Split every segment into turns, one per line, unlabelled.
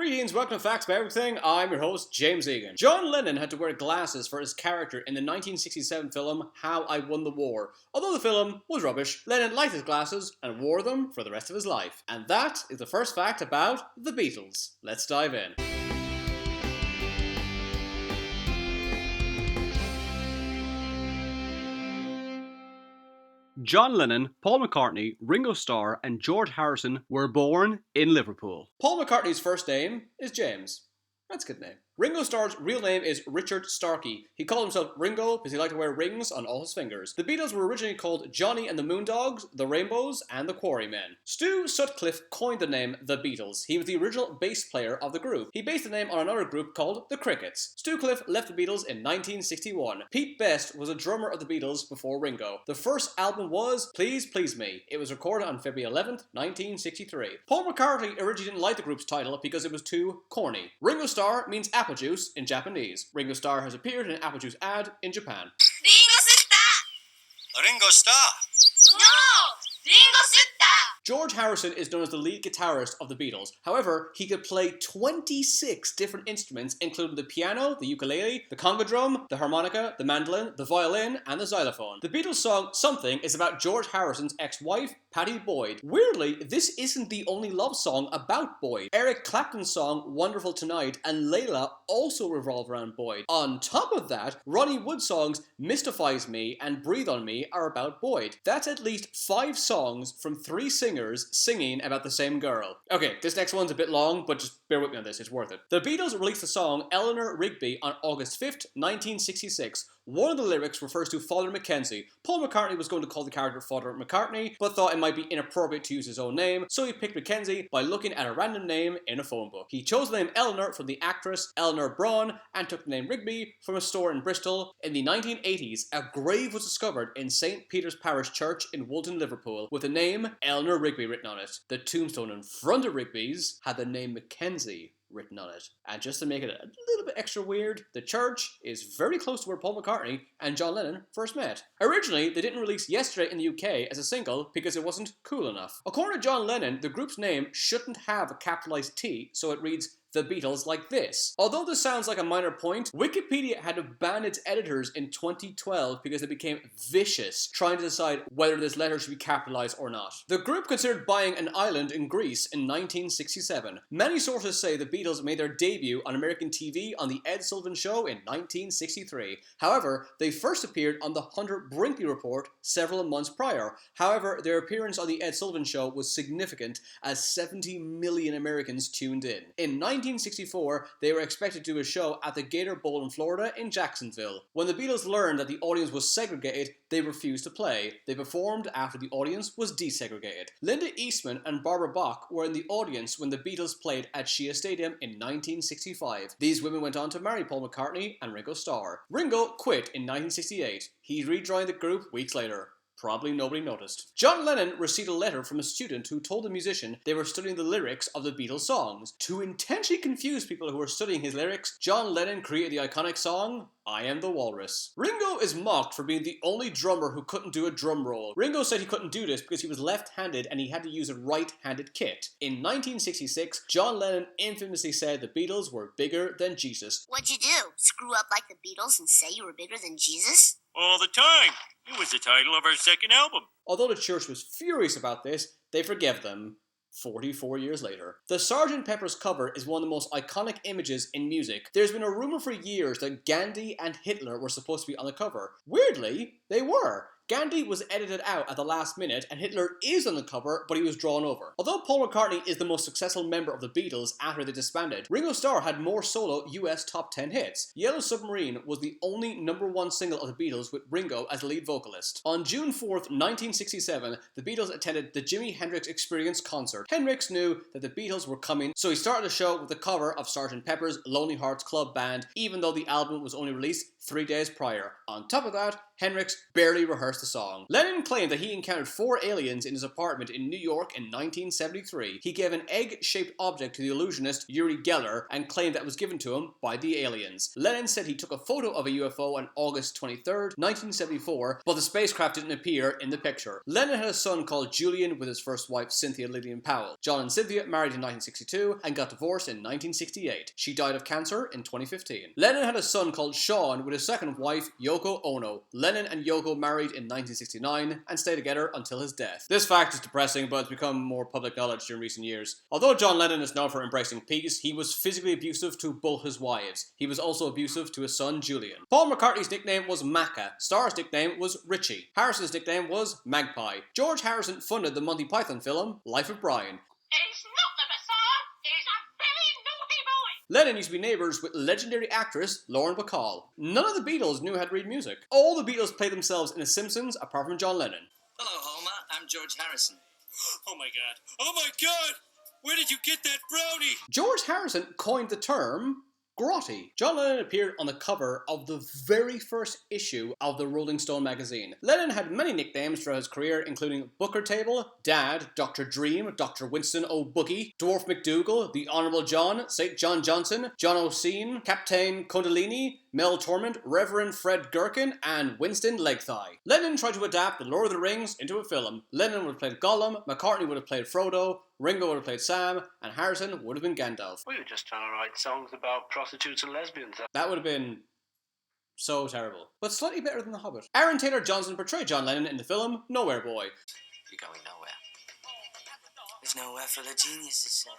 Greetings, welcome to Facts About Everything. I'm your host, James Egan. John Lennon had to wear glasses for his character in the 1967 film How I Won the War. Although the film was rubbish, Lennon liked his glasses and wore them for the rest of his life. And that is the first fact about the Beatles. Let's dive in. John Lennon, Paul McCartney, Ringo Starr, and George Harrison were born in Liverpool. Paul McCartney's first name is James. That's a good name. Ringo Starr's real name is Richard Starkey. He called himself Ringo because he liked to wear rings on all his fingers. The Beatles were originally called Johnny and the Moondogs, the Rainbows, and the Quarrymen. Stu Sutcliffe coined the name The Beatles. He was the original bass player of the group. He based the name on another group called The Crickets. Stu Cliff left the Beatles in 1961. Pete Best was a drummer of the Beatles before Ringo. The first album was Please Please Me. It was recorded on February 11th, 1963. Paul McCartney originally didn't like the group's title because it was too corny. Ringo Starr means apple juice in Japanese. Ringo Starr has appeared in an apple juice ad in Japan.
Ringo Starr.
No! Ringo Starr!
George Harrison is known as the lead guitarist of the Beatles. However, he could play 26 different instruments, including the piano, the ukulele, the conga drum, the harmonica, the mandolin, the violin, and the xylophone. The Beatles song Something is about George Harrison's ex-wife, Pattie Boyd. Weirdly, this isn't the only love song about Boyd. Eric Clapton's song Wonderful Tonight and Layla also revolve around Boyd. On top of that, Ronnie Wood's songs Mystifies Me and Breathe on Me are about Boyd. That's at least 5 songs from 3 singers singing about the same girl. Okay, this next one's a bit long, but just bear with me on this, it's worth it. The Beatles released the song Eleanor Rigby on August 5th, 1966. One of the lyrics refers to Father Mackenzie. Paul McCartney was going to call the character Father McCartney, but thought it might be inappropriate to use his own name, so he picked Mackenzie by looking at a random name in a phone book. He chose the name Eleanor from the actress Eleanor Braun, and took the name Rigby from a store in Bristol. In the 1980s, a grave was discovered in St. Peter's Parish Church in Woolton, Liverpool, with the name Eleanor Rigby written on it. The tombstone in front of Rigby's had the name Mackenzie written on it. And just to make it a little bit extra weird, the church is very close to where Paul McCartney and John Lennon first met. Originally, they didn't release Yesterday in the UK as a single because it wasn't cool enough. According to John Lennon, the group's name shouldn't have a capitalized T, so it reads The Beatles like this. Although this sounds like a minor point, Wikipedia had to ban its editors in 2012 because they became vicious trying to decide whether this letter should be capitalized or not. The group considered buying an island in Greece in 1967. Many sources say the Beatles made their debut on American TV on The Ed Sullivan Show in 1963. However, they first appeared on The Hunter Brinkley Report several months prior. However, their appearance on The Ed Sullivan Show was significant as 70 million Americans tuned in. In 1964, they were expected to do a show at the Gator Bowl in Florida in Jacksonville. When the Beatles learned that the audience was segregated, they refused to play. They performed after the audience was desegregated. Linda Eastman and Barbara Bach were in the audience when the Beatles played at Shea Stadium in 1965. These women went on to marry Paul McCartney and Ringo Starr. Ringo quit in 1968. He rejoined the group weeks later. Probably nobody noticed. John Lennon received a letter from a student who told the musician they were studying the lyrics of the Beatles songs. To intentionally confuse people who were studying his lyrics, John Lennon created the iconic song, I Am the Walrus. Ringo is mocked for being the only drummer who couldn't do a drum roll. Ringo said he couldn't do this because he was left-handed and he had to use a right-handed kit. In 1966, John Lennon infamously said the Beatles were bigger than Jesus.
What'd you do? Screw up like the Beatles and say you were bigger than Jesus?
All the time. It was the title of our second album.
Although the church was furious about this, they forgave them 44 years later. The Sgt. Pepper's cover is one of the most iconic images in music. There's been a rumor for years that Gandhi and Hitler were supposed to be on the cover. Weirdly, they were. Gandhi was edited out at the last minute, and Hitler is on the cover, but he was drawn over. Although Paul McCartney is the most successful member of the Beatles after they disbanded, Ringo Starr had more solo US top 10 hits. Yellow Submarine was the only #1 single of the Beatles with Ringo as the lead vocalist. On June 4th, 1967, the Beatles attended the Jimi Hendrix Experience concert. Hendrix knew that the Beatles were coming, so he started the show with a cover of Sgt. Pepper's Lonely Hearts Club Band, even though the album was only released 3 days prior. On top of that, Hendrix barely rehearsed rehearse the song. Lennon claimed that he encountered 4 aliens in his apartment in New York in 1973. He gave an egg-shaped object to the illusionist Uri Geller and claimed that it was given to him by the aliens. Lennon said he took a photo of a UFO on August 23rd, 1974, but the spacecraft didn't appear in the picture. Lennon had a son called Julian with his first wife Cynthia Lillian Powell. John and Cynthia married in 1962 and got divorced in 1968. She died of cancer in 2015. Lennon had a son called Sean with his second wife Yoko Ono. Lennon and Yoko married in 1969 and stayed together until his death. This fact is depressing, but it's become more public knowledge during recent years. Although John Lennon is known for embracing peace, he was physically abusive to both his wives. He was also abusive to his son Julian. Paul McCartney's nickname was Macca. Starr's nickname was Richie. Harrison's nickname was Magpie. George Harrison funded the Monty Python film Life of Brian.
He's not the Messiah, he's a very naughty boy.
Lennon used to be neighbours with legendary actress Lauren Bacall. None of the Beatles knew how to read music. All the Beatles played themselves in The Simpsons apart from John Lennon.
Hello, Homer. I'm George Harrison.
Oh my god. Oh my god! Where did you get that brownie?
George Harrison coined the term grotty. John Lennon appeared on the cover of the very first issue of the Rolling Stone magazine. Lennon had many nicknames throughout his career, including Booker Table, Dad, Dr. Dream, Dr. Winston O'Boogie, Dwarf McDougal, The Honourable John, St. John Johnson, John O'Seen, Captain Condolini, Mel Tormund, Reverend Fred Gherkin, and Winston Legthigh. Lennon tried to adapt The Lord of the Rings into a film. Lennon would have played Gollum, McCartney would have played Frodo, Ringo would have played Sam, and Harrison would have been Gandalf.
We were just trying to write songs about prostitutes and lesbians.
That would have been so terrible, but slightly better than The Hobbit. Aaron Taylor Johnson portrayed John Lennon in the film Nowhere Boy.
You're going nowhere. There's nowhere for the geniuses, sir.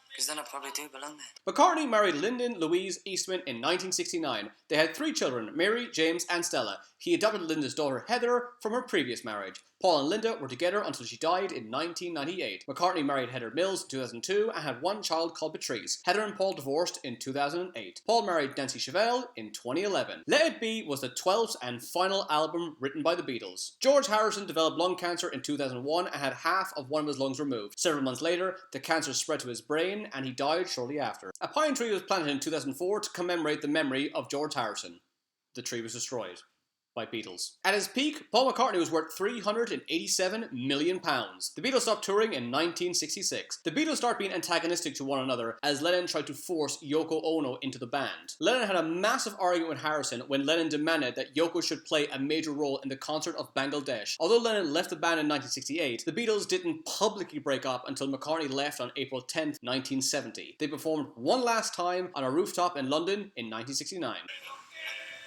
Because then I probably do belong there.
McCartney married Lyndon Louise Eastman in 1969. They had 3 children, Mary, James, and Stella. He adopted Linda's daughter Heather from her previous marriage. Paul and Linda were together until she died in 1998. McCartney married Heather Mills in 2002 and had 1 child called Patrice. Heather and Paul divorced in 2008. Paul married Nancy Chevelle in 2011. Let It Be was the 12th and final album written by the Beatles. George Harrison developed lung cancer in 2001 and had half of one of his lungs removed. Several months later, the cancer spread to his brain and he died shortly after. A pine tree was planted in 2004 to commemorate the memory of George Harrison. The tree was destroyed by Beatles. At his peak, Paul McCartney was worth £387 million. The Beatles stopped touring in 1966. The Beatles started being antagonistic to one another as Lennon tried to force Yoko Ono into the band. Lennon had a massive argument with Harrison when Lennon demanded that Yoko should play a major role in the concert of Bangladesh. Although Lennon left the band in 1968, the Beatles didn't publicly break up until McCartney left on April 10, 1970. They performed one last time on a rooftop in London in 1969.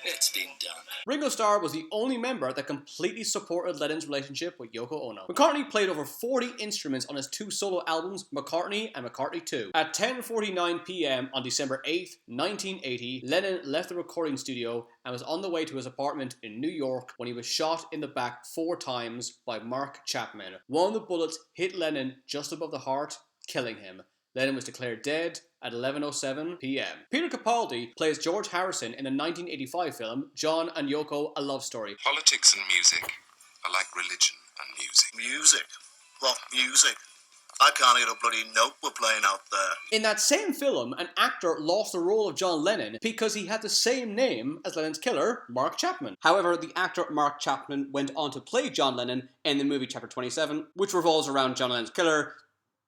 It's been done.
Ringo Starr was the only member that completely supported Lennon's relationship with Yoko Ono. McCartney played over 40 instruments on his 2 solo albums, McCartney and McCartney 2. At 10:49 p.m. on December 8, 1980, Lennon left the recording studio and was on the way to his apartment in New York when he was shot in the back 4 times by Mark Chapman. One of the bullets hit Lennon just above the heart, killing him. Lennon was declared dead at 11:07 p.m. Peter Capaldi plays George Harrison in the 1985 film John and Yoko: A Love Story.
Politics and music are like religion and music.
Music? What music? I can't hear a bloody note we're playing out there.
In that same film, an actor lost the role of John Lennon because he had the same name as Lennon's killer, Mark Chapman. However, the actor Mark Chapman went on to play John Lennon in the movie Chapter 27, which revolves around John Lennon's killer,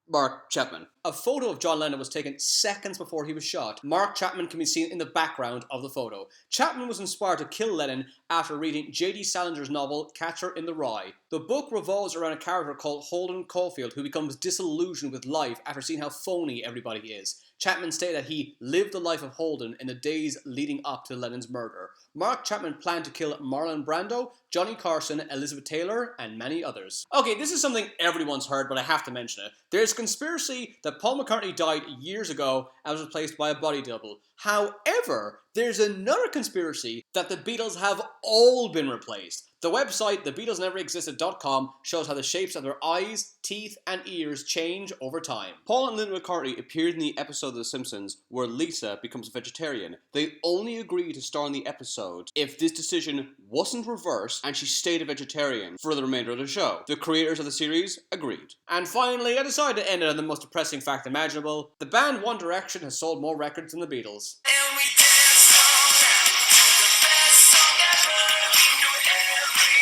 Mark Chapman. A photo of John Lennon was taken seconds before he was shot. Mark Chapman can be seen in the background of the photo. Chapman was inspired to kill Lennon after reading J.D. Salinger's novel Catcher in the Rye. The book revolves around a character called Holden Caulfield who becomes disillusioned with life after seeing how phony everybody is. Chapman stated that he lived the life of Holden in the days leading up to Lennon's murder. Mark Chapman planned to kill Marlon Brando, Johnny Carson, Elizabeth Taylor, and many others. Okay, this is something everyone's heard, but I have to mention it. There's a conspiracy that Paul McCartney died years ago and was replaced by a body double. However, there's another conspiracy that the Beatles have all been replaced. The website, thebeatlesneverexisted.com, shows how the shapes of their eyes, teeth, and ears change over time. Paul and Linda McCartney appeared in the episode of The Simpsons where Lisa becomes a vegetarian. They only agreed to star in the episode if this decision wasn't reversed and she stayed a vegetarian for the remainder of the show. The creators of the series agreed. And finally, I decided to end it on the most depressing fact imaginable. The band One Direction has sold more records than the Beatles.
And we dance all night to the best song ever. We know every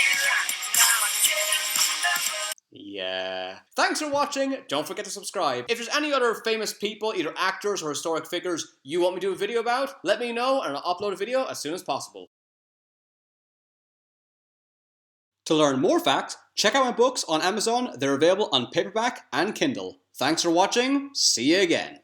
Yeah. Thanks for watching. Don't forget to subscribe. If there's any other famous people, either actors or historic figures, you want me to do a video about, let me know and I'll upload a video as soon as possible. To learn more facts, check out my books on Amazon. They're available on paperback and Kindle. Thanks for watching. See you again.